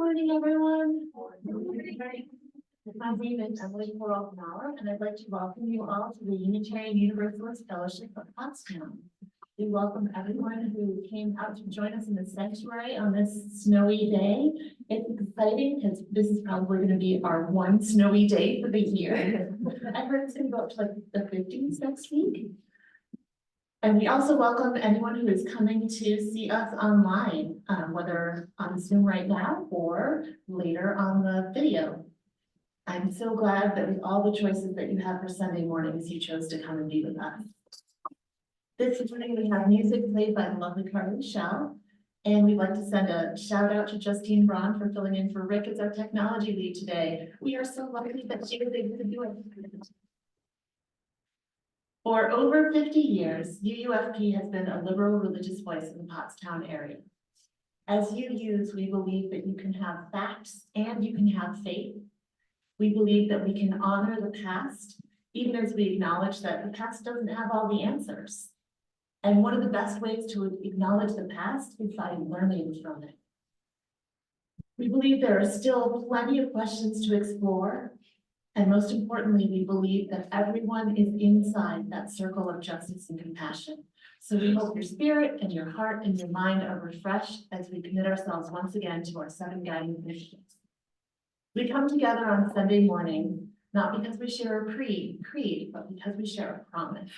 morning, everyone. My name is Quarles-Mowrer, and I'd like to welcome you all to the Unitarian Universalist Fellowship of Pottstown. We welcome everyone who came out to join us in the sanctuary on this snowy day. It's exciting because this is probably going to be our one snowy day for the year. I heard it's going to go up to like the 50s next week. And we also welcome anyone who is coming to see us online, whether on Zoom right now or later on the video. I'm so glad that with all the choices that you have for Sunday mornings, you chose to come and be with us. This morning we have music played by the lovely Carly Shell, and we'd like to send a shout out to Justine Braun for filling in for Rick as our technology lead today. We are so lucky that she was able to do it. For over 50 years, UUFP has been a liberal religious voice in the Pottstown area. As UUs, we believe that you can have facts and you can have faith. We believe that we can honor the past, even as we acknowledge that the past doesn't have all the answers. And one of the best ways to acknowledge the past is by learning from it. We believe there are still plenty of questions to explore. And most importantly, we believe that everyone is inside that circle of justice and compassion. So we hope your spirit and your heart and your mind are refreshed as we commit ourselves once again to our 7 guiding principles. We come together on Sunday morning, not because we share a creed, but because we share a promise.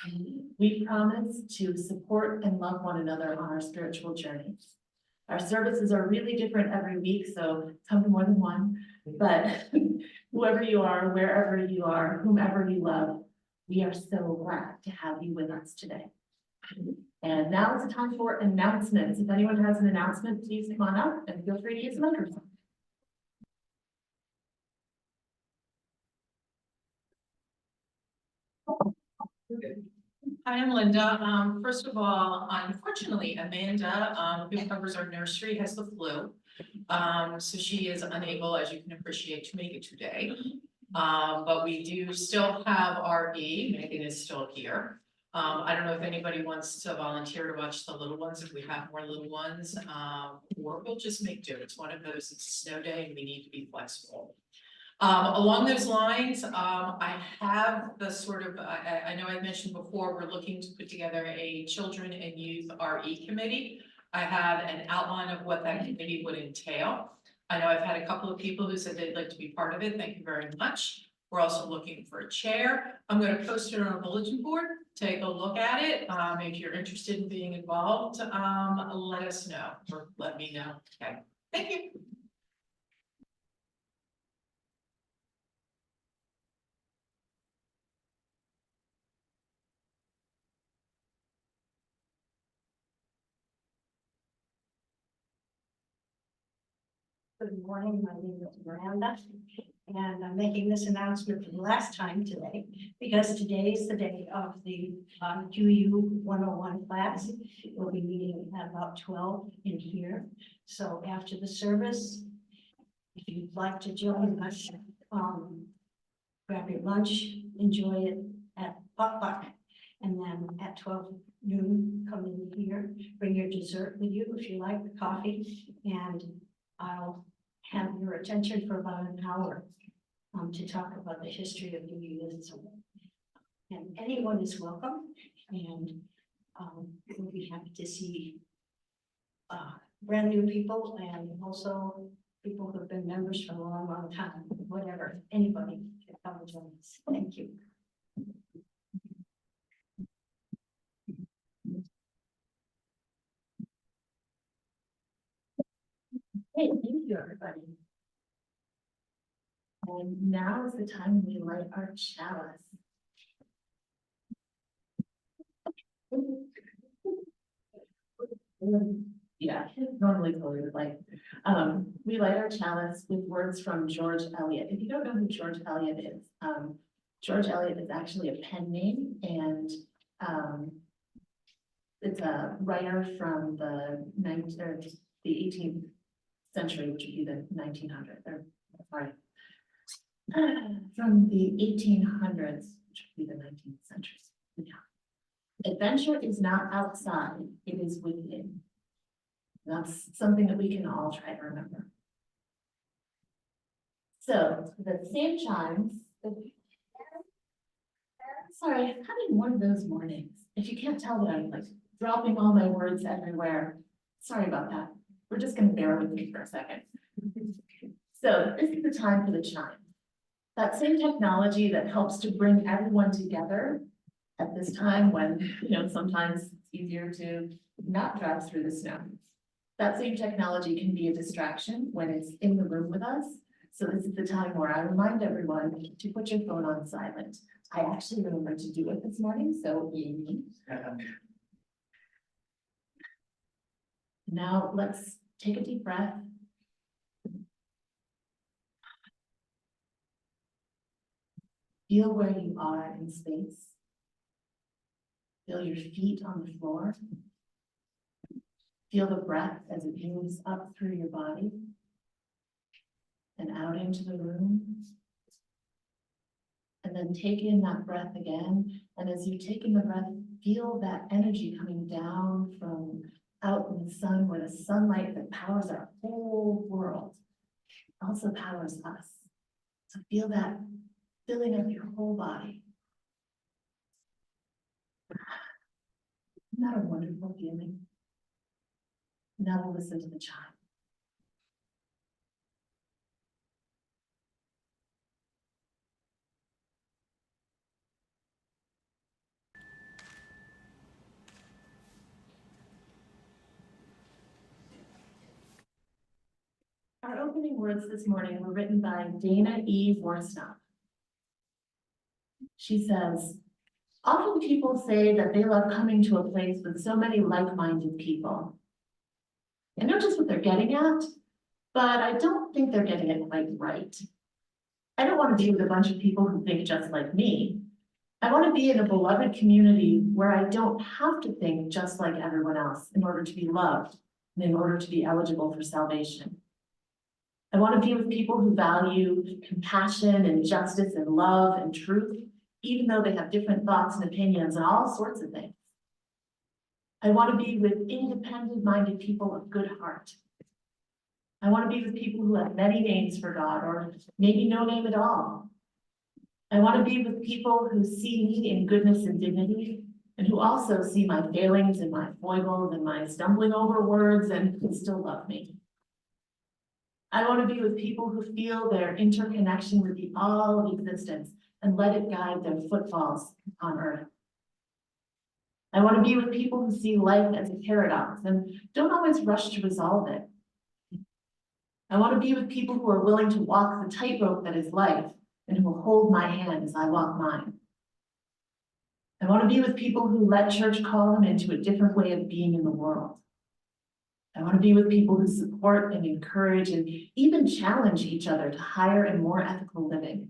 We promise to support and love one another on our spiritual journeys. Our services are really different every week, so come to more than one. But whoever you are, wherever you are, whomever you love, we are so glad to have you with us today. And now it's time for announcements. If anyone has an announcement, please come on up and feel free to use the microphone. Hi, I'm Linda. First of all, unfortunately, Amanda, who covers our nursery, has the flu. So she is unable, as you can appreciate, to make it today. But we do still have RE. Megan is still here. I don't know if anybody wants to volunteer to watch the little ones, if we have more little ones, or we'll just make do. It's one of those, it's a snow day and we need to be flexible. Along those lines, I have the sort of, I know I mentioned before, we're looking to put together a children and youth RE committee. I have an outline of what that committee would entail. I know I've had a couple of people who said they'd like to be part of it. Thank you very much. We're also looking for a chair. I'm going to post it on a bulletin board. Take a look at it. If you're interested in being involved, let us know or let me know. Okay. Thank you. Good morning, my name is Miranda, and I'm making this announcement for the last time today, because today is the day of the UU 101 class. We'll be meeting at about 12 in here. So after the service, if you'd like to join us, grab your lunch, enjoy it at potluck, and then at 12 noon, come in here, bring your dessert with you if you like, the coffee, and I'll have your attention for about an hour to talk about the history of unionism. And anyone is welcome, and we'll be happy to see brand new people and also people who have been members for a long, long time, whatever, anybody can come and join us. Thank you. Hey, thank you, everybody. And now is the time we light our chalice. Yeah, normally we would like. We light our chalice with words from George Eliot. If you don't know who George Eliot is, George Eliot is actually a pen name, and it's a writer from the 18th century, which would be the 1900s, or sorry, from the 1800s, which would be the 19th century. Yeah. Adventure is not outside, it is within. That's something that we can all try to remember. So the same chimes. Sorry, I'm having one of those mornings. If you can't tell that I'm like dropping all my words everywhere, sorry about that. We're just gonna bear with me for a second. So this is the time for the chime. That same technology that helps to bring everyone together at this time when, sometimes it's easier to not drive through the snow. That same technology can be a distraction when it's in the room with us. So this is the time where I remind everyone to put your phone on silent. I actually remembered to do it this morning, so yay. Now let's take a deep breath. Feel where you are in space. Feel your feet on the floor. Feel the breath as it moves up through your body and out into the room. And then take in that breath again. And as you take in the breath, feel that energy coming down from out in the sun, where the sunlight that powers our whole world also powers us. So feel that filling up your whole body. Isn't that a wonderful feeling? Now we'll listen to the chime. Our opening words this morning were written by Dana E. Worsnop. She says, often people say that they love coming to a place with so many like-minded people. I know just what they're getting at, but I don't think they're getting it quite right. I don't want to be with a bunch of people who think just like me. I want to be in a beloved community where I don't have to think just like everyone else in order to be loved and in order to be eligible for salvation. I want to be with people who value compassion and justice and love and truth, even though they have different thoughts and opinions and all sorts of things. I want to be with independent-minded people of good heart. I want to be with people who have many names for God, or maybe no name at all. I want to be with people who see me in goodness and dignity, and who also see my failings and my foibles and my stumbling over words and who still love me. I want to be with people who feel their interconnection with the all of existence and let it guide their footfalls on earth. I want to be with people who see life as a paradox and don't always rush to resolve it. I want to be with people who are willing to walk the tightrope that is life and who will hold my hand as I walk mine. I want to be with people who let church call them into a different way of being in the world. I want to be with people who support and encourage and even challenge each other to higher and more ethical living.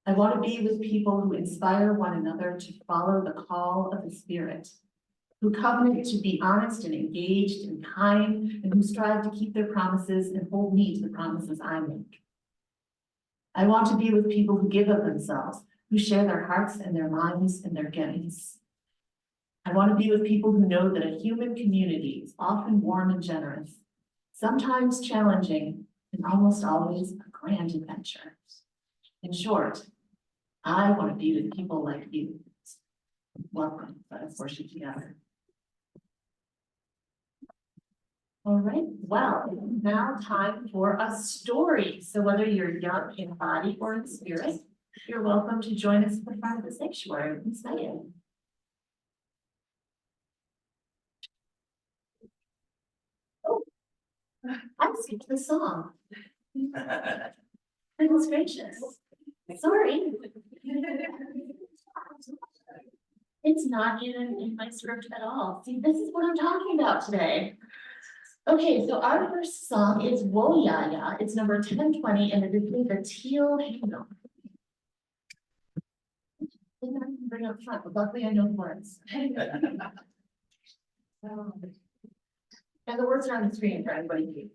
I want to be with people who inspire one another to follow the call of the Spirit, who covenant to be honest and engaged and kind, and who strive to keep their promises and hold me to the promises I make. I want to be with people who give of themselves, who share their hearts and their minds and their gifts. I want to be with people who know that a human community is often warm and generous, sometimes challenging, and almost always a grand adventure. In short, I want to be with people like you. Welcome, let us worship together. All right, well, now time for a story. So whether you're young in body or in spirit, you're welcome to join us at the front of the sanctuary. Ms. Megan. Oh, I skipped the song. Goodness gracious. Sorry. It's not in my script at all. See, this is what I'm talking about today. Okay, so our first song is Whoa Ya Ya. It's number 1020, and it is with the teal hymnal. I didn't have to bring up front, but luckily I know the words. And the words are on the screen for everybody to see.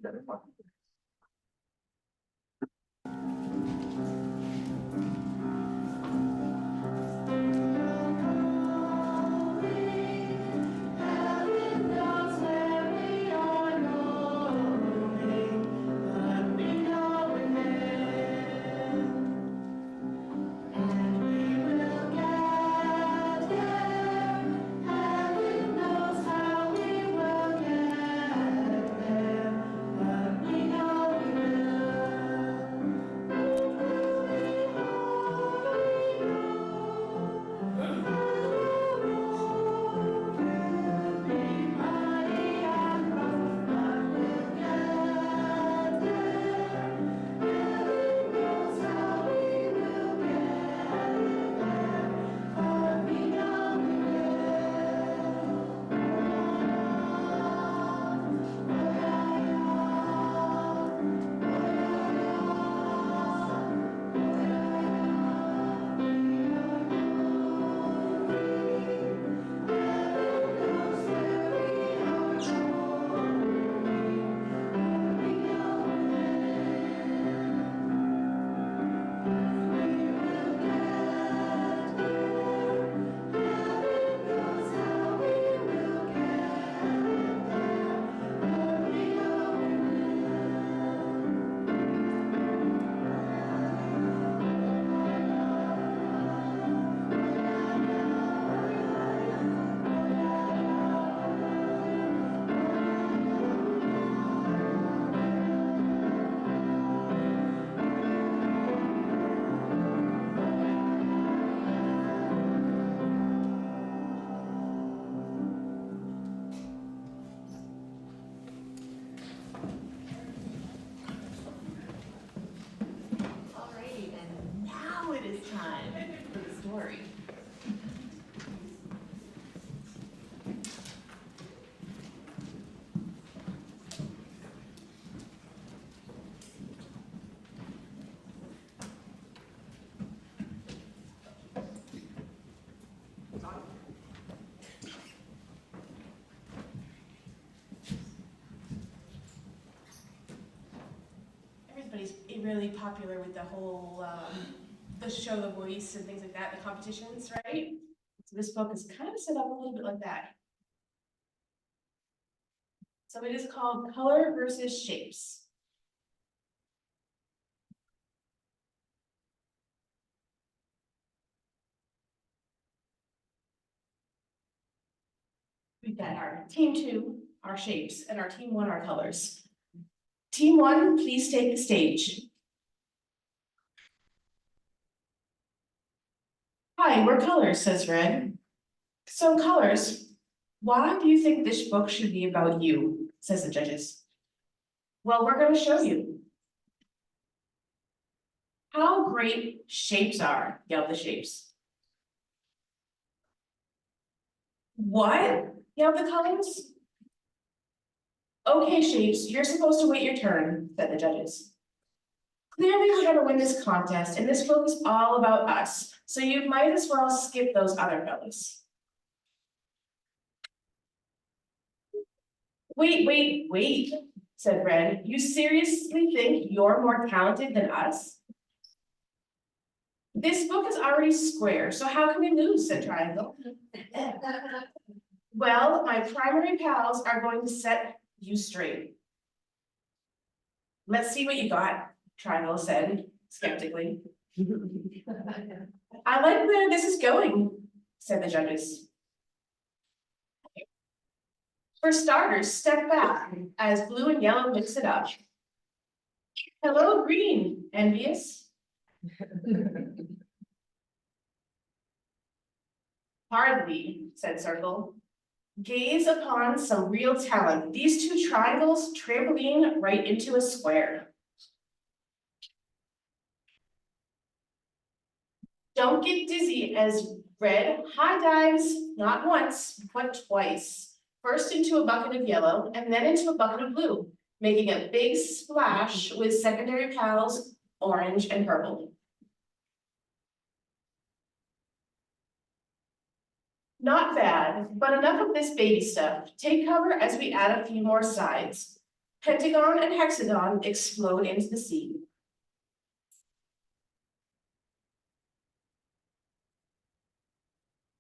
became really popular with the whole, the show The Voice and things like that, the competitions, right? So this book is kind of set up a little bit like that. So it is called Color versus Shapes. We've got our team 2, our shapes, and our team 1, our colors. Team 1, please take the stage. Hi, we're colors, says Red. So colors, why do you think this book should be about you, says the judges. Well, we're going to show you. How great shapes are, yelled the shapes. What? Yelled the colors. Okay, shapes, you're supposed to wait your turn, said the judges. Clearly, we're going to win this contest, and this book is all about us, so you might as well skip those other fellas. Wait, said Red. You seriously think you're more talented than us? This book is already square, so how can we lose, said Triangle. Well, my primary pals are going to set you straight. Let's see what you got, Triangle said, skeptically. I like where this is going, said the judges. For starters, step back as blue and yellow mix it up. Hello, green, envious. Hardly, said Circle. Gaze upon some real talent. These 2 triangles trampoline right into a square. Don't get dizzy as Red high dives, not once, but twice. First into a bucket of yellow and then into a bucket of blue, making a big splash with secondary pals, orange and purple. Not bad, but enough of this baby stuff. Take cover as we add a few more sides. Pentagon and hexagon explode into the sea.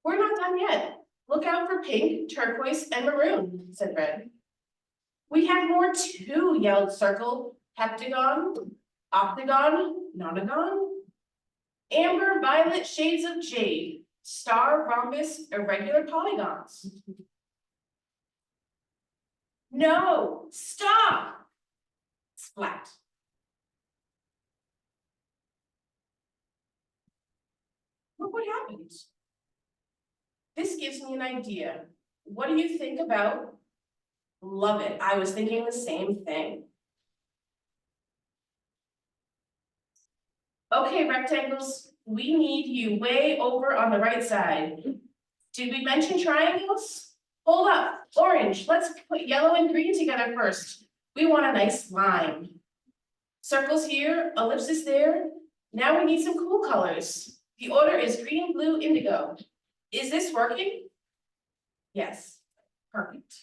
We're not done yet. Look out for pink, turquoise, and maroon, said Red. We have more too, yelled Circle. Heptagon, octagon, nonagon, amber, violet shades of jade, star, rhombus, irregular polygons. No, stop! Splat. Look what happened. This gives me an idea. What do you think about? Love it. I was thinking the same thing. Okay, rectangles, we need you way over on the right side. Did we mention triangles? Hold up, orange, let's put yellow and green together first. We want a nice line. Circles here, ellipses there. Now we need some cool colors. The order is green, blue, indigo. Is this working? Yes, perfect.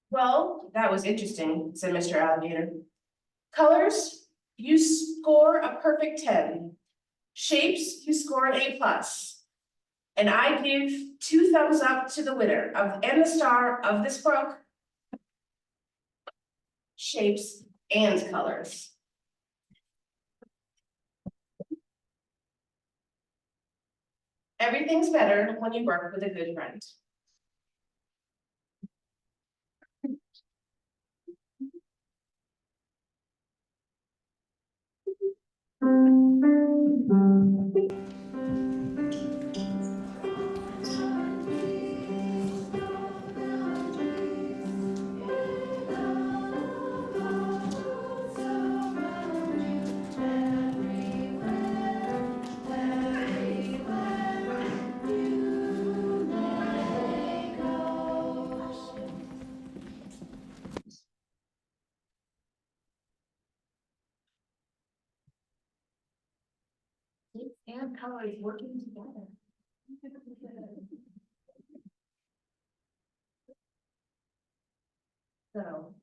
Well, that was interesting, said Mr. Alligator. Colors, you score a perfect 10. Shapes, you score an A+. And I give 2 thumbs up to the winner and the star of this book. Shapes and colors. Everything's better when you work with a good friend. Shapes and colors working together. So,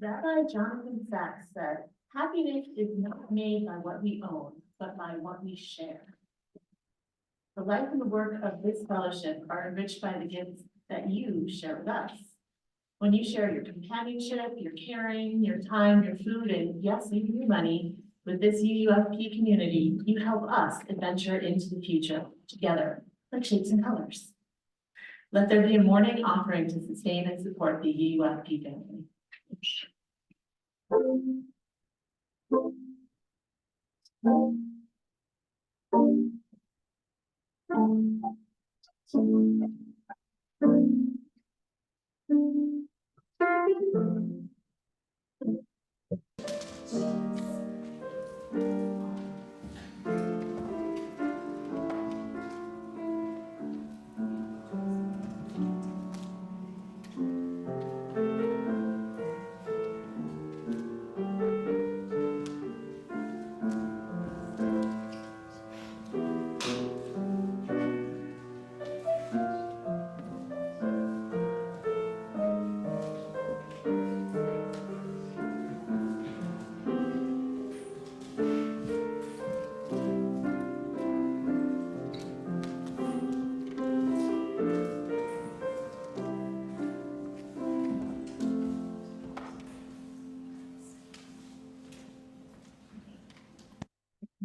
Rabbi Jonathan Sachs said, happiness is not made by what we own, but by what we share. The life and the work of this fellowship are enriched by the gifts that you share with us. When you share your companionship, your caring, your time, your food, and yes, even your money with this UUFP community, you help us adventure into the future together, like shapes and colors. Let there be a morning offering to sustain and support the UUFP family.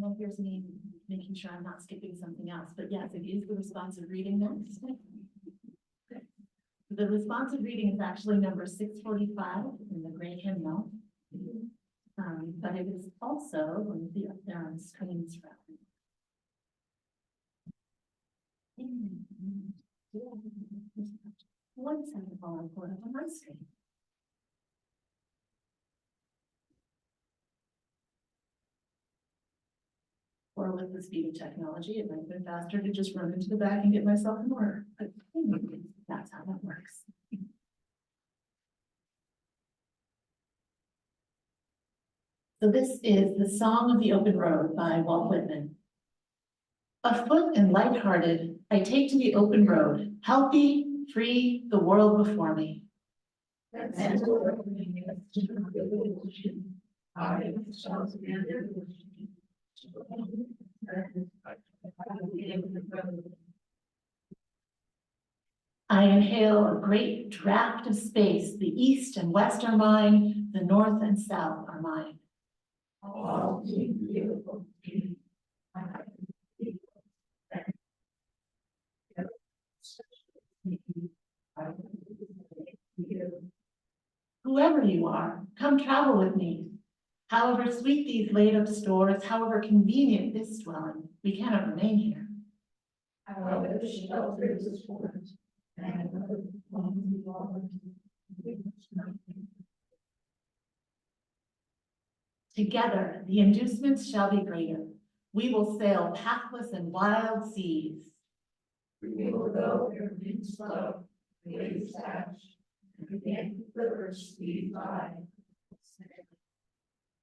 Well, here's me making sure I'm not skipping something else, but yes, it is the responsive reading next. The responsive reading is actually number 645 in the Great Hymnal. But it is also one of the screens for. One second while I'm pulling up on my screen. Or with the speed of technology, it might have been faster to just run into the back and get myself in order, but that's how that works. So this is the Song of the Open Road by Walt Whitman. Afoot and lighthearted, I take to the open road, healthy, free, the world before me. I inhale a great draft of space. The east and west are mine, the north and south are mine. Whoever you are, come travel with me. However sweet these laid up stores, however convenient this dwelling, we cannot remain here. Together, the inducements shall be greater. We will sail pathless and wild seas. We will go where winds slow, waves dash, and the rivers speed by.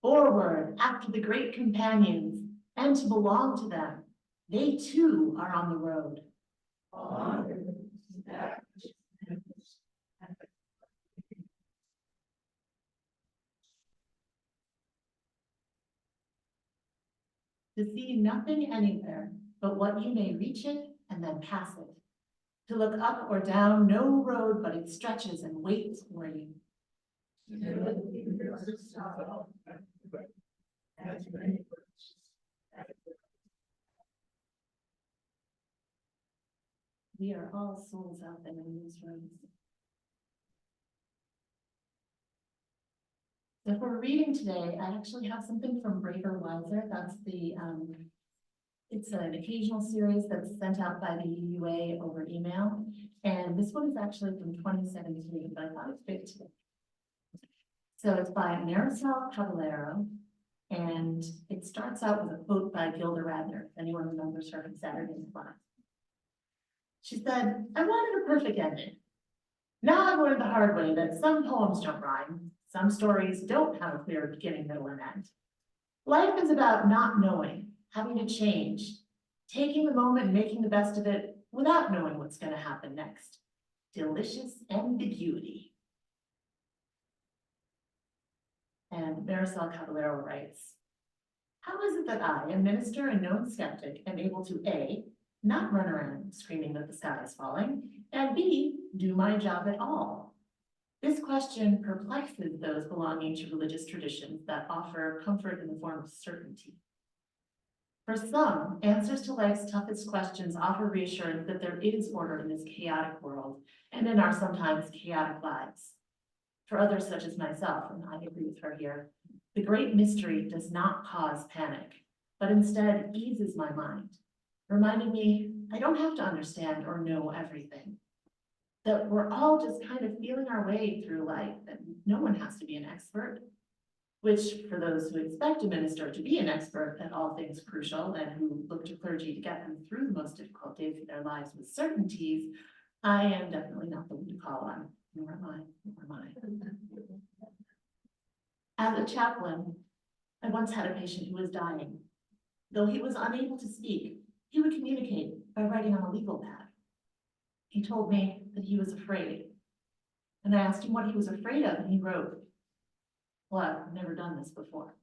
Forward after the great companions, and to belong to them. They too are on the road. To see nothing anywhere but what you may reach it and then pass it. To look up or down no road but it stretches and waits for you. We are all souls out there in these rooms. So for reading today, I actually have something from Braver Wiser. That's the, it's an occasional series that's sent out by the UUA over email. And this one is actually from 2017, but I thought it fit today. So it's by Marisol Caballero, and it starts out with a quote by Gilda Radner, if anyone remembers her from Saturday's class. She said, I wanted a perfect ending. Now I've learned the hard way that some poems don't rhyme. Some stories don't have a clear beginning, middle, and end. Life is about not knowing, having to change, taking the moment and making the best of it without knowing what's going to happen next. Delicious ambiguity. And Marisol Caballero writes, how is it that I, a minister and known skeptic, am able to A, not run around screaming that the sky is falling, and B, do my job at all? This question perplexes those belonging to religious traditions that offer comfort in the form of certainty. For some, answers to life's toughest questions offer reassurance that there is order in this chaotic world and in our sometimes chaotic lives. For others, such as myself, and I agree with her here, the great mystery does not cause panic, but instead eases my mind, reminding me I don't have to understand or know everything, that we're all just kind of feeling our way through life, and no one has to be an expert, which for those who expect a minister to be an expert at all things crucial and who look to clergy to get them through the most difficult days of their lives with certainties, I am definitely not the one to call on, nor am I. As a chaplain, I once had a patient who was dying. Though he was unable to speak, he would communicate by writing on a legal pad. He told me that he was afraid. And I asked him what he was afraid of, and he wrote, well, I've never done this before.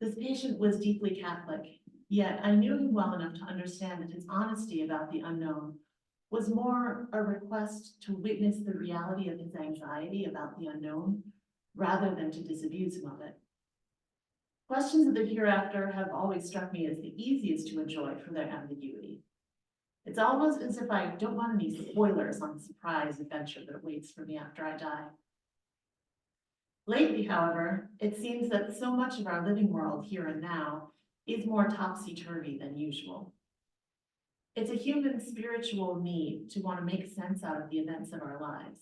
This patient was deeply Catholic, yet I knew him well enough to understand that his honesty about the unknown was more a request to witness the reality of his anxiety about the unknown, rather than to disabuse him of it. Questions of the hereafter have always struck me as the easiest to enjoy for their ambiguity. It's almost as if I don't want any spoilers on the surprise adventure that awaits for me after I die. Lately, however, it seems that so much of our living world here and now is more topsy-turvy than usual. It's a human spiritual need to want to make sense out of the events of our lives.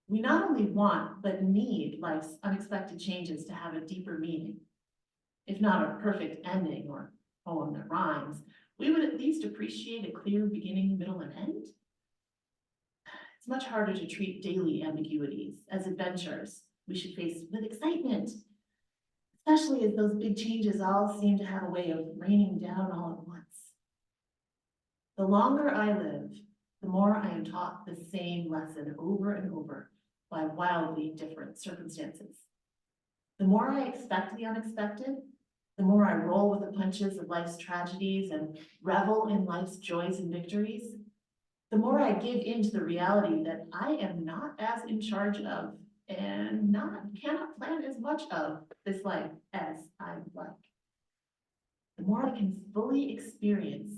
We not only want, but need life's unexpected changes to have a deeper meaning. If not a perfect ending or poem that rhymes, we would at least appreciate a clear beginning, middle, and end. It's much harder to treat daily ambiguities as adventures we should face with excitement, especially as those big changes all seem to have a way of raining down all at once. The longer I live, the more I am taught the same lesson over and over by wildly different circumstances. The more I expect the unexpected, the more I roll with the punches of life's tragedies and revel in life's joys and victories, the more I give into the reality that I am not as in charge of and cannot plan as much of this life as I would like. The more I can fully experience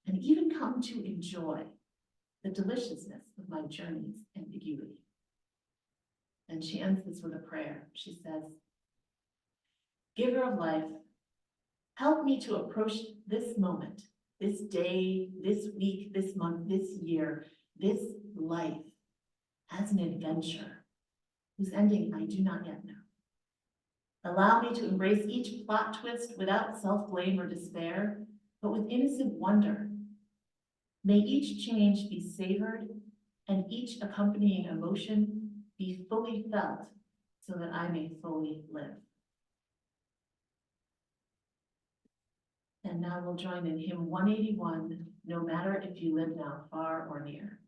and even come to enjoy the deliciousness of my journey's ambiguity. And she ends this with a prayer. She says, Giver of life, help me to approach this moment, this day, this week, this month, this year, this life as an adventure whose ending I do not yet know. Allow me to embrace each plot twist without self-blame or despair, but with innocent wonder. May each change be savored and each accompanying emotion be fully felt so that I may fully live. And now we'll join in hymn 181, No Matter If You Live Now Far or Near.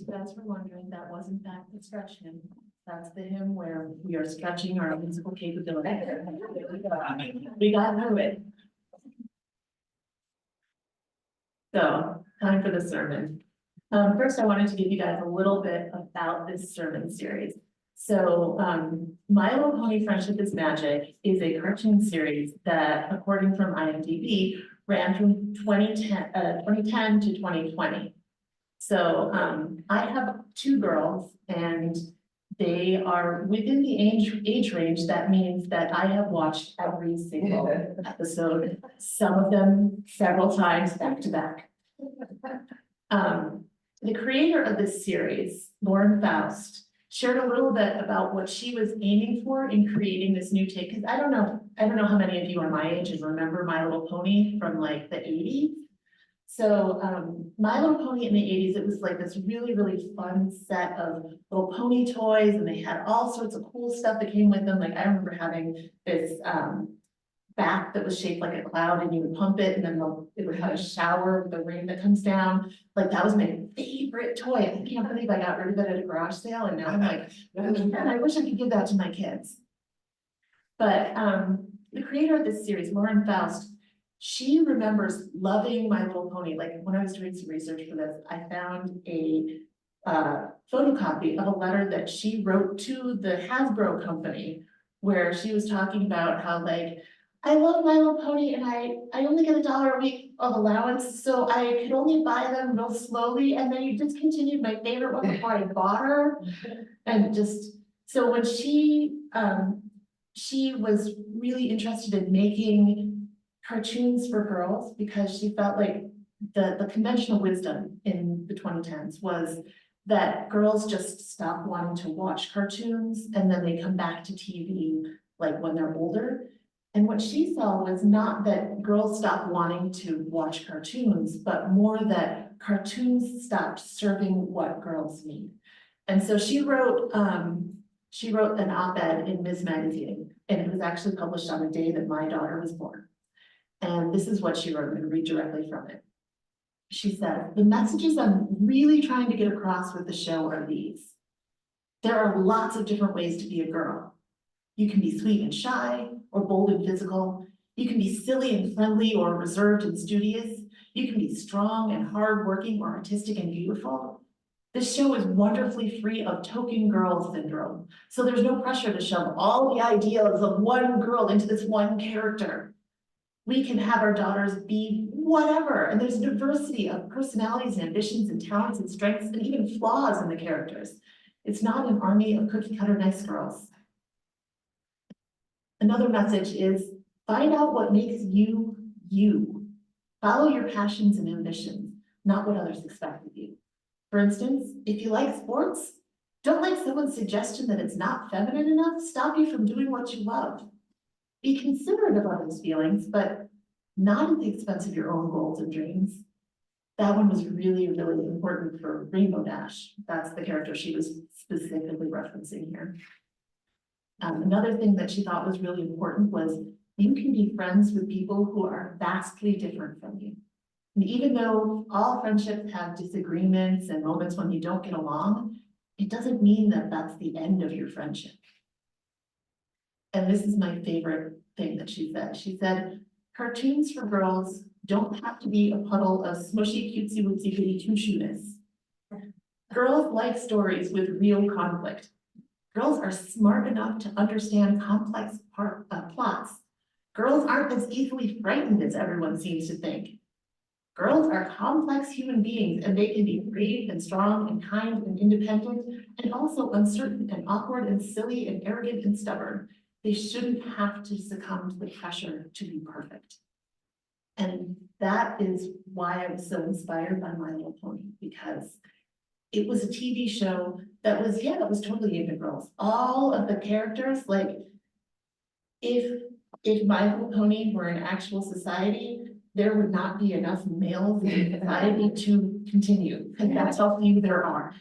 you guys were wondering, that was in fact the stretch hymn. That's the hymn where we are stretching our musical capability. We got through it. So, time for the sermon. First, I wanted to give you guys a little bit about this sermon series. So, My Little Pony Friendship is Magic is a cartoon series that, according from IMDb, ran from 2010 to 2020. So, I have two girls and they are within the age range. That means that I have watched every single episode, some of them several times back to back. The creator of this series, Lauren Faust, shared a little bit about what she was aiming for in creating this new take. Because I don't know how many of you are my age and remember My Little Pony from like the 80s. So My Little Pony in the 80s, it was like this really, really fun set of little pony toys, and they had all sorts of cool stuff that came with them. Like I remember having this bath that was shaped like a cloud, and you would pump it, and then it would have a shower with the rain that comes down. Like that was my favorite toy. I can't believe I got rid of it at a garage sale, and now I'm like, man, I wish I could give that to my kids. But the creator of this series, Lauren Faust, she remembers loving My Little Pony. Like when I was doing some research for this, I found a photocopy of a letter that she wrote to the Hasbro company, where she was talking about how like, I love My Little Pony and I only get $1 a week of allowance, so I could only buy them real slowly, and then you discontinued my favorite one before I bought her. And just, so when she was really interested in making cartoons for girls, because she felt like the conventional wisdom in the 2010s was that girls just stop wanting to watch cartoons and then they come back to TV like when they're older. And what she saw was not that girls stopped wanting to watch cartoons, but more that cartoons stopped serving what girls need. And so she wrote an op-ed in Ms. Magazine, and it was actually published on the day that my daughter was born. And this is what she wrote. I'm going to read directly from it. She said, "The messages I'm really trying to get across with the show are these. There are lots of different ways to be a girl. You can be sweet and shy, or bold and physical. You can be silly and friendly, or reserved and studious. You can be strong and hardworking, or artistic and beautiful. This show is wonderfully free of token girl syndrome. So there's no pressure to shove all the ideals of one girl into this one character. We can have our daughters be whatever, and there's diversity of personalities and ambitions and talents and strengths and even flaws in the characters. It's not an army of cookie cutter nice girls." Another message is, find out what makes you, you. Follow your passions and ambitions, not what others expect of you. For instance, if you like sports, don't let someone's suggestion that it's not feminine enough stop you from doing what you love. Be considerate of others' feelings, but not at the expense of your own goals and dreams. That one was really, really important for Rainbow Dash. That's the character she was specifically referencing here. Another thing that she thought was really important was you can be friends with people who are vastly different from you. And even though all friendships have disagreements and moments when you don't get along, it doesn't mean that that's the end of your friendship. And this is my favorite thing that she said. She said, cartoons for girls don't have to be a puddle of smushy, cutesy, wootsy, goody two-shoeness. Girls like stories with real conflict. Girls are smart enough to understand complex plots. Girls aren't as easily frightened as everyone seems to think. Girls are complex human beings, and they can be brave and strong and kind and independent, and also uncertain and awkward and silly and arrogant and stubborn. They shouldn't have to succumb to the pressure to be perfect. And that is why I was so inspired by My Little Pony, because it was a TV show that was, yeah, it was totally aimed at girls. All of the characters, like, if My Little Pony were an actual society, there would not be enough males in society to continue, because that's how few there are.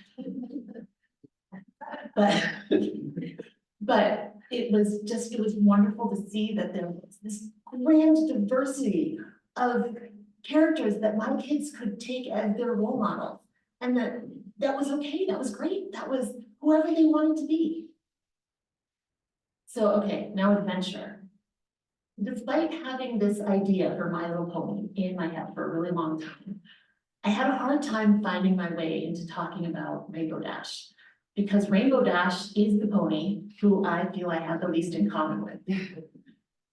But it was wonderful to see that there was this grand diversity of characters that my kids could take as their role models. And that that was okay, that was great, that was whoever they wanted to be. So, okay, now adventure. Despite having this idea for My Little Pony in my head for a really long time, I had a hard time finding my way into talking about Rainbow Dash. Because Rainbow Dash is the pony who I feel I have the least in common with.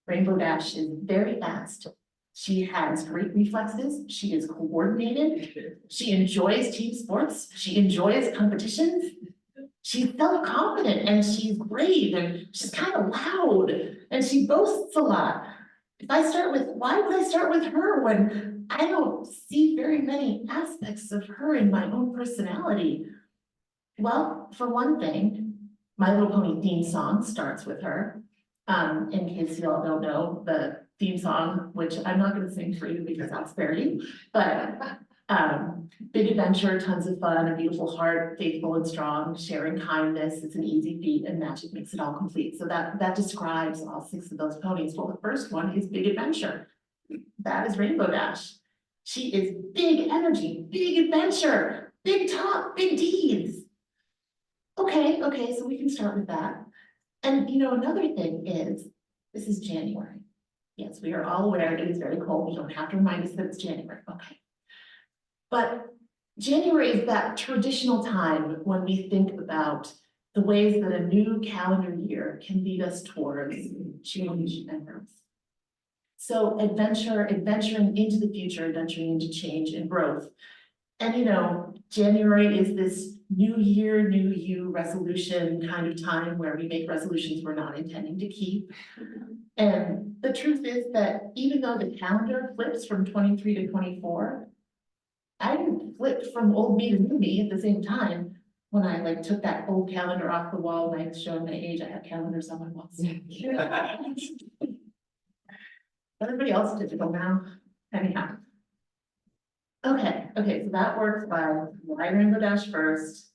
Rainbow Dash is very fast. She has great reflexes. She is coordinated. She enjoys team sports. She enjoys competitions. She's self-confident and she's brave and she's kind of loud and she boasts a lot. Why would I start with her when I don't see very many aspects of her in my own personality? Well, for one thing, My Little Pony theme song starts with her. In case you all don't know, the theme song, which I'm not gonna sing for you because that's fair, but big adventure, tons of fun, a beautiful heart, faithful and strong, sharing kindness, it's an easy feat, and magic makes it all complete. So that describes all 6 of those ponies. Well, the first one is big adventure. That is Rainbow Dash. She is big energy, big adventure, big talk, big deeds. Okay, so we can start with that. And you know, another thing is, this is January. Yes, we are all aware it is very cold. We don't have to remind us that it's January, okay. But January is that traditional time when we think about the ways that a new calendar year can lead us towards change and growth. So adventuring into the future, adventuring into change and growth. And you know, January is this new year, new you resolution kind of time where we make resolutions we're not intending to keep. And the truth is that even though the calendar flips from 23 to 24, I didn't flip from old me to new me at the same time. When I like took that old calendar off the wall, and I was showing my age, I have calendars on my walls. Everybody else is digital now, anyhow. Okay, so that works by why Rainbow Dash first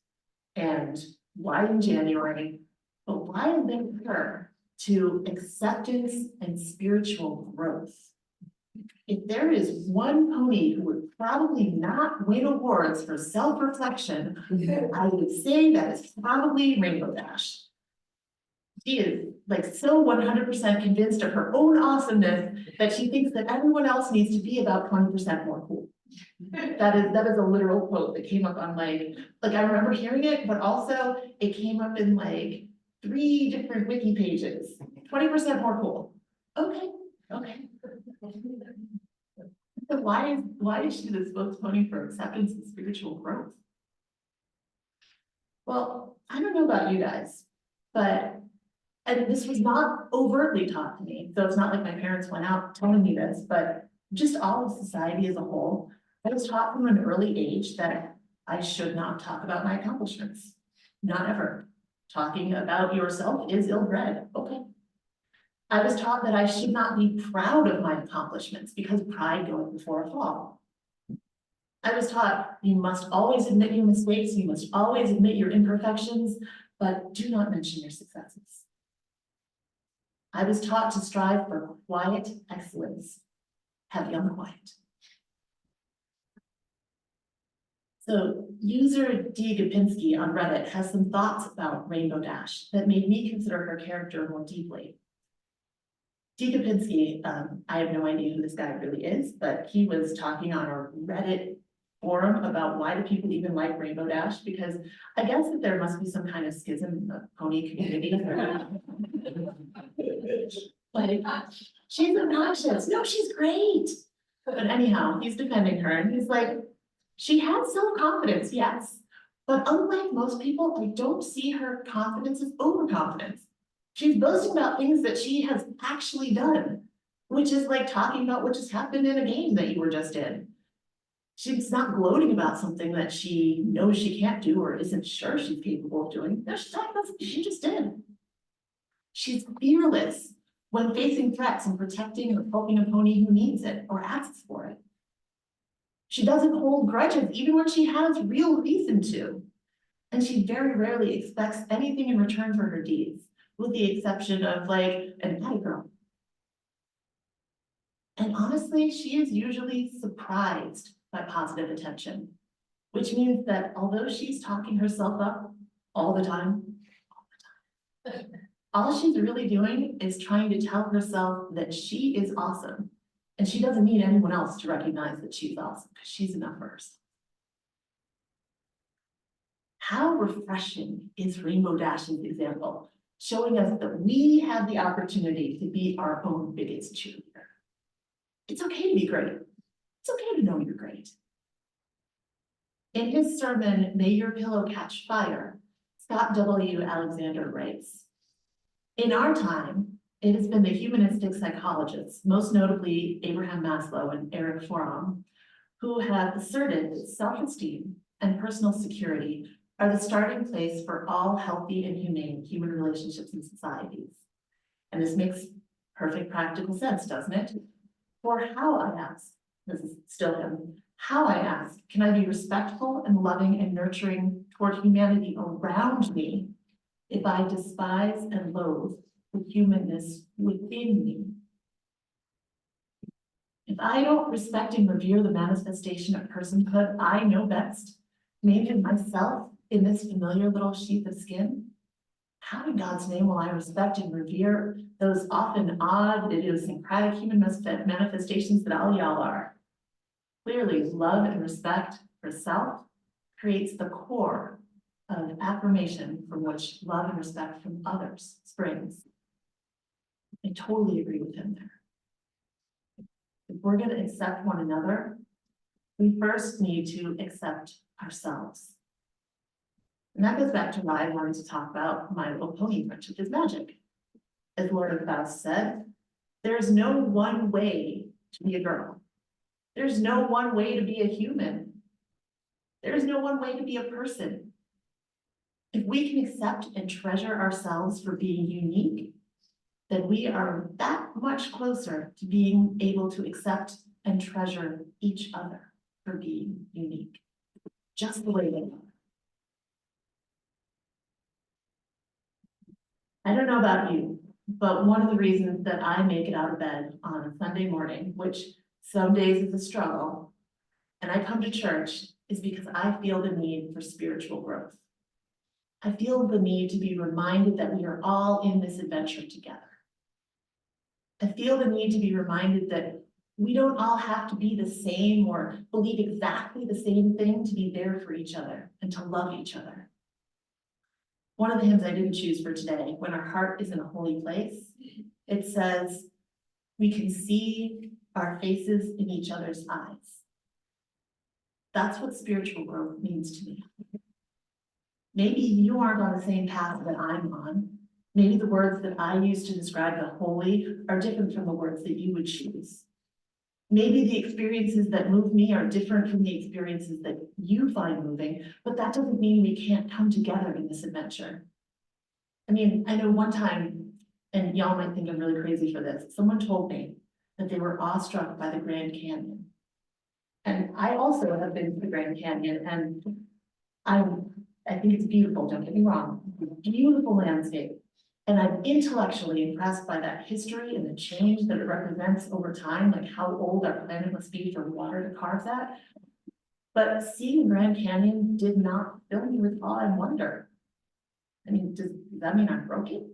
and why in January, but why link her to acceptance and spiritual growth? If there is one pony who would probably not win awards for self-reflection, I would say that is probably Rainbow Dash. She is like so 100% convinced of her own awesomeness that she thinks that everyone else needs to be about 20% more cool. That is a literal quote that came up on like I remember hearing it, but also it came up in like 3 different wiki pages. 20% more cool. Okay. So why is she the spokesperson for acceptance and spiritual growth? Well, I don't know about you guys, and this was not overtly taught to me, so it's not like my parents went out telling me this, but just all of society as a whole, I was taught from an early age that I should not talk about my accomplishments. Not ever. Talking about yourself is ill-bred. Okay. I was taught that I should not be proud of my accomplishments because pride goes before a fall. I was taught you must always admit your mistakes, you must always admit your imperfections, but do not mention your successes. I was taught to strive for quiet excellence, heavy on the quiet. So user D. Gopinski on Reddit has some thoughts about Rainbow Dash that made me consider her character more deeply. D. Gopinski, I have no idea who this guy really is, but he was talking on a Reddit forum about why do people even like Rainbow Dash, because I guess that there must be some kind of schism in the pony community. Like, she's obnoxious. No, she's great. But anyhow, he's defending her and he's like, she has self-confidence, yes. But unlike most people, I don't see her confidence as overconfidence. She's boasting about things that she has actually done, which is like talking about what just happened in a game that you were just in. She's not gloating about something that she knows she can't do or isn't sure she's capable of doing. No, she's talking about something she just did. She's fearless when facing threats and protecting or helping a pony who needs it or asks for it. She doesn't hold grudges even when she has real reason to. And she very rarely expects anything in return for her deeds, with the exception of like an "Atta girl." And honestly, she is usually surprised by positive attention. Which means that although she's talking herself up all the time, all she's really doing is trying to tell herself that she is awesome. And she doesn't need anyone else to recognize that she's awesome, because she's enough for herself. How refreshing is Rainbow Dash's example, showing us that we have the opportunity to be our own biggest cheerleader. It's okay to be great. It's okay to know you're great. In his sermon, May Your Pillow Catch Fire, Scott W. Alexander writes, in our time, it has been the humanistic psychologists, most notably Abraham Maslow and Erich Fromm, who have asserted that self-esteem and personal security are the starting place for all healthy and humane human relationships and societies. And this makes perfect practical sense, doesn't it? For how, I ask, this is still him, how, I ask, can I be respectful and loving and nurturing toward humanity around me if I despise and loathe the humanness within me? If I don't respect and revere the manifestation of personhood I know best, maybe myself in this familiar little sheath of skin, how in God's name will I respect and revere those often odd, idiosyncratic human manifestations that all y'all are? Clearly, love and respect for self creates the core of affirmation from which love and respect from others springs. I totally agree with him there. If we're going to accept one another, we first need to accept ourselves. And that goes back to why I wanted to talk about My Little Pony, Friendship is Magic. As Lord of Faust said, there's no one way to be a girl. There's no one way to be a human. There's no one way to be a person. If we can accept and treasure ourselves for being unique, then we are that much closer to being able to accept and treasure each other for being unique, just the way they are. I don't know about you, but one of the reasons that I make it out of bed on a Sunday morning, which some days is a struggle, and I come to church is because I feel the need for spiritual growth. I feel the need to be reminded that we are all in this adventure together. I feel the need to be reminded that we don't all have to be the same or believe exactly the same thing to be there for each other and to love each other. One of the hymns I didn't choose for today, When Our Heart is in a Holy Place, it says, we can see our faces in each other's eyes. That's what spiritual growth means to me. Maybe you aren't on the same path that I'm on. Maybe the words that I use to describe the holy are different from the words that you would choose. Maybe the experiences that move me are different from the experiences that you find moving, but that doesn't mean we can't come together in this adventure. I mean, I know one time, and y'all might think I'm really crazy for this, someone told me that they were awestruck by the Grand Canyon. And I also have been to the Grand Canyon, and I think it's beautiful, don't get me wrong, beautiful landscape. And I'm intellectually impressed by that history and the change that it represents over time, like how old our planet must be for water to carve that. But seeing Grand Canyon did not fill me with awe and wonder. I mean, does that mean I'm broken?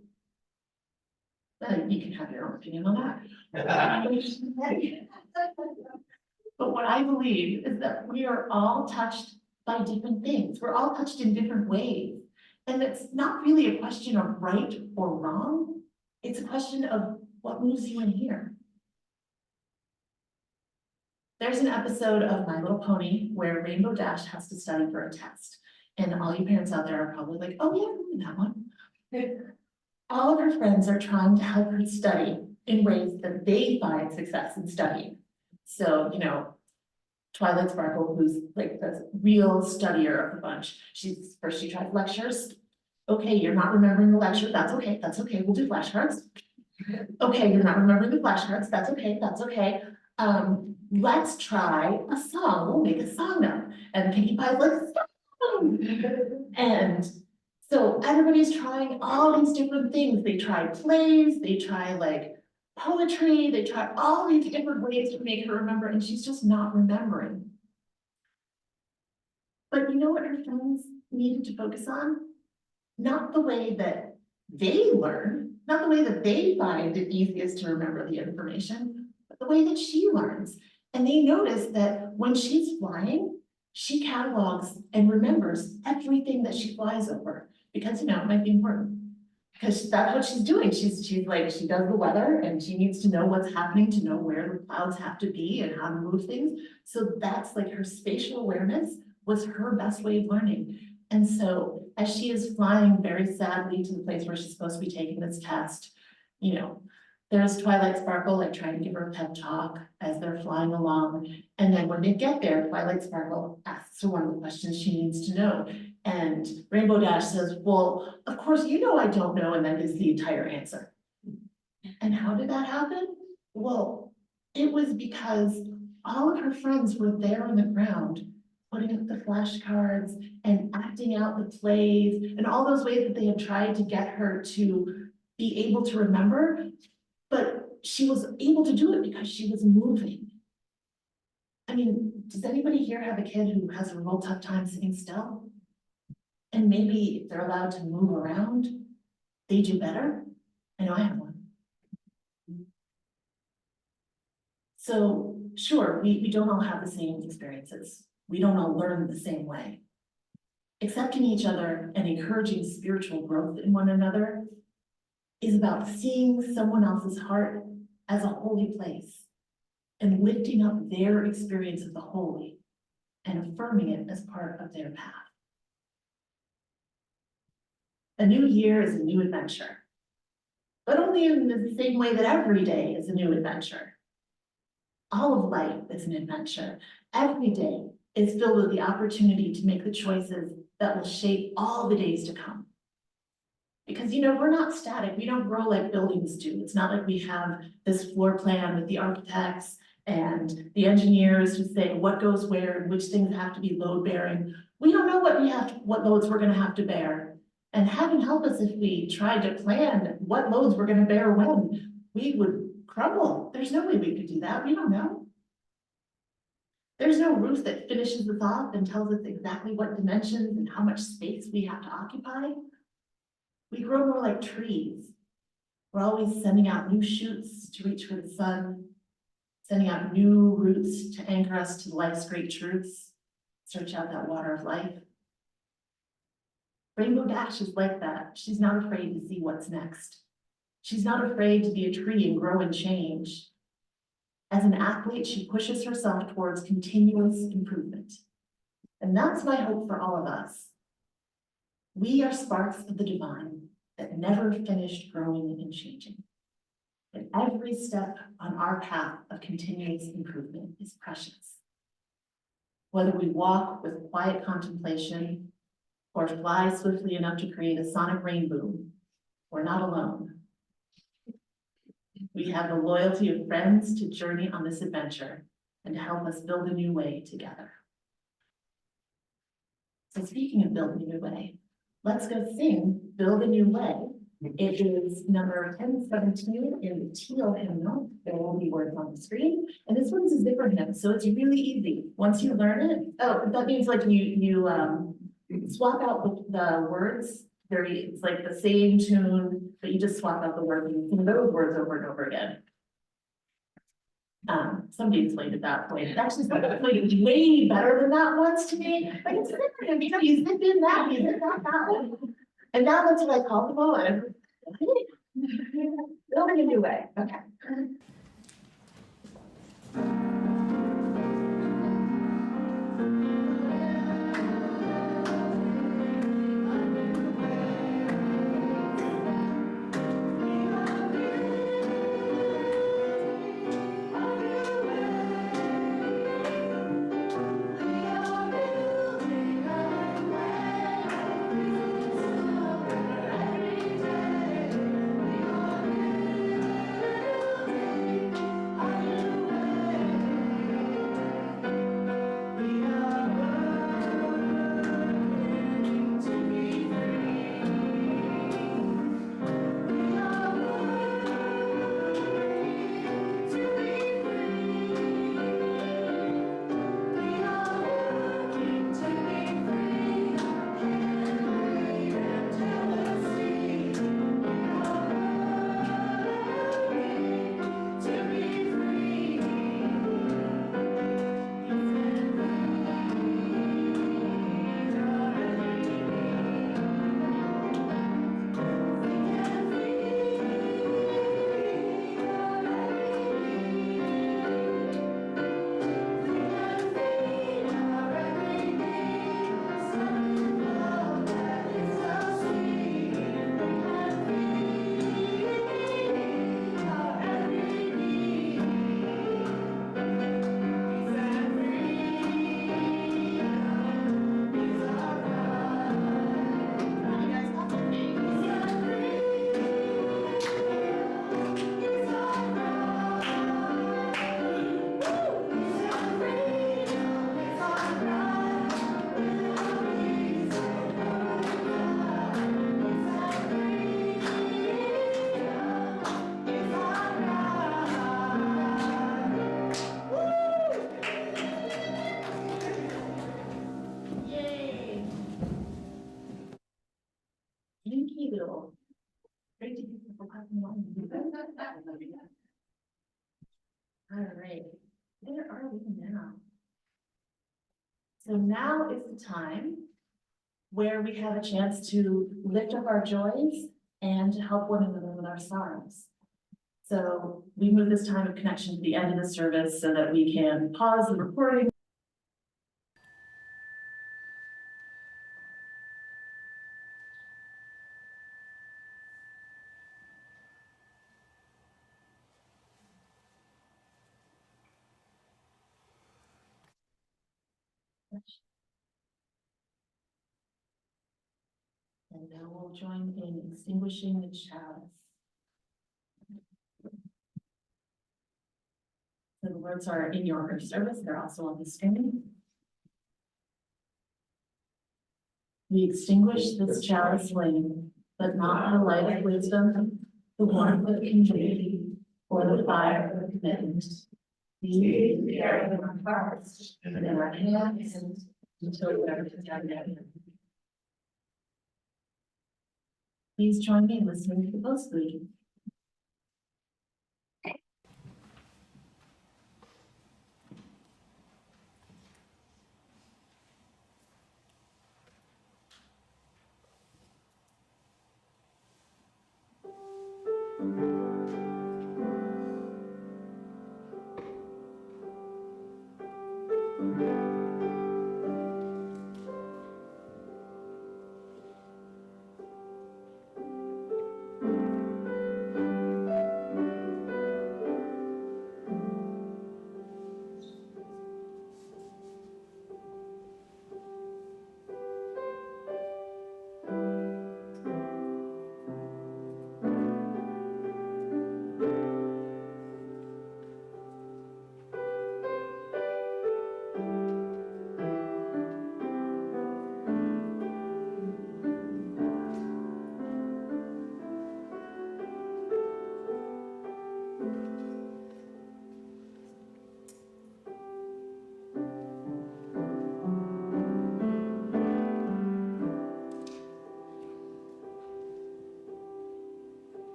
You can have your own opinion on that. But what I believe is that we are all touched by different things. We're all touched in different ways. And it's not really a question of right or wrong. It's a question of what moves you in here. There's an episode of My Little Pony where Rainbow Dash has to study for a test. And all you parents out there are probably like, oh yeah, I remember that one. All of her friends are trying to help her study in ways that they find success in studying. So, you know, Twilight Sparkle, who's like the real studier of the bunch. She tries lectures. Okay, you're not remembering the lecture. That's okay. That's okay. We'll do flashcards. Okay, you're not remembering the flashcards. That's okay. That's okay. Let's try a song. We'll make a song up. And Pinkie Pie's like, song. And so everybody's trying all these different things. They try plays. They try like poetry. They try all these different ways to make her remember, and she's just not remembering. But you know what her friends needed to focus on? Not the way that they learn, not the way that they find it easiest to remember the information, but the way that she learns. And they notice that when she's flying, she catalogs and remembers everything that she flies over, because it might be important. Because that's what she's doing. She's like, she does the weather and she needs to know what's happening to know where the clouds have to be and how to move things. So that's like her spatial awareness was her best way of learning. And so as she is flying very sadly to the place where she's supposed to be taking this test, there's Twilight Sparkle like trying to give her a pep talk as they're flying along. And then when they get there, Twilight Sparkle asks her one of the questions she needs to know. And Rainbow Dash says, well, of course, I don't know, and that is the entire answer. And how did that happen? Well, it was because all of her friends were there on the ground, putting up the flashcards and acting out the plays and all those ways that they had tried to get her to be able to remember. But she was able to do it because she was moving. I mean, does anybody here have a kid who has a real tough time sitting still? And maybe if they're allowed to move around, they do better. I know I have one. So sure, we don't all have the same experiences. We don't all learn the same way. Accepting each other and encouraging spiritual growth in one another is about seeing someone else's heart as a holy place and lifting up their experience of the holy and affirming it as part of their path. A new year is a new adventure, but only in the same way that every day is a new adventure. All of life is an adventure. Every day is filled with the opportunity to make the choices that will shape all the days to come. Because we're not static, we don't grow like buildings do. It's not like we have this floor plan with the architects and the engineers who say what goes where and which things have to be load bearing. We don't know what loads we're gonna have to bear. And heaven help us if we tried to plan what loads we're gonna bear when. We would crumble. There's no way we could do that, we don't know. There's no roof that finishes us off and tells us exactly what dimensions and how much space we have to occupy. We grow more like trees. We're always sending out new shoots to reach for the sun, sending out new roots to anchor us to life's great truths, search out that water of life. Rainbow Dash is like that. She's not afraid to see what's next. She's not afraid to be a tree and grow and change. As an athlete, she pushes herself towards continuous improvement. And that's my hope for all of us. We are sparks of the divine that never finished growing and changing. And every step on our path of continuous improvement is precious. Whether we walk with quiet contemplation or fly swiftly enough to create a sonic rainbow, we're not alone. We have the loyalty of friends to journey on this adventure and to help us build a new way together. So speaking of building a new way, let's go sing Build a New Way. It is number 1017 in the teal hymnal. There will be words on the screen. And this one's a zipper hymn, so it's really easy. Once you learn it, that means like you swap out the words. It's like the same tune, but you just swap out the words and you sing those words over and over again. Somebody explained it that way. It actually played way better than that once to me. Like it's different, you zip in that, you zip that one. And now that's what I call the poem. Building a new way. Okay. All right, where are we now? So now is the time where we have a chance to lift up our joys and to help one another with our sorrows. So we move this time of connection to the end of the service so that we can pause the recording. And now we'll join in extinguishing the chalice. So the words are in your service, they're also on the screen. We extinguish this chalice flame, but not the light of wisdom, the warmth of community, or the fire of commitment. These we carry in our hearts and in our hands until we are together. Please join me in listening to the postlude.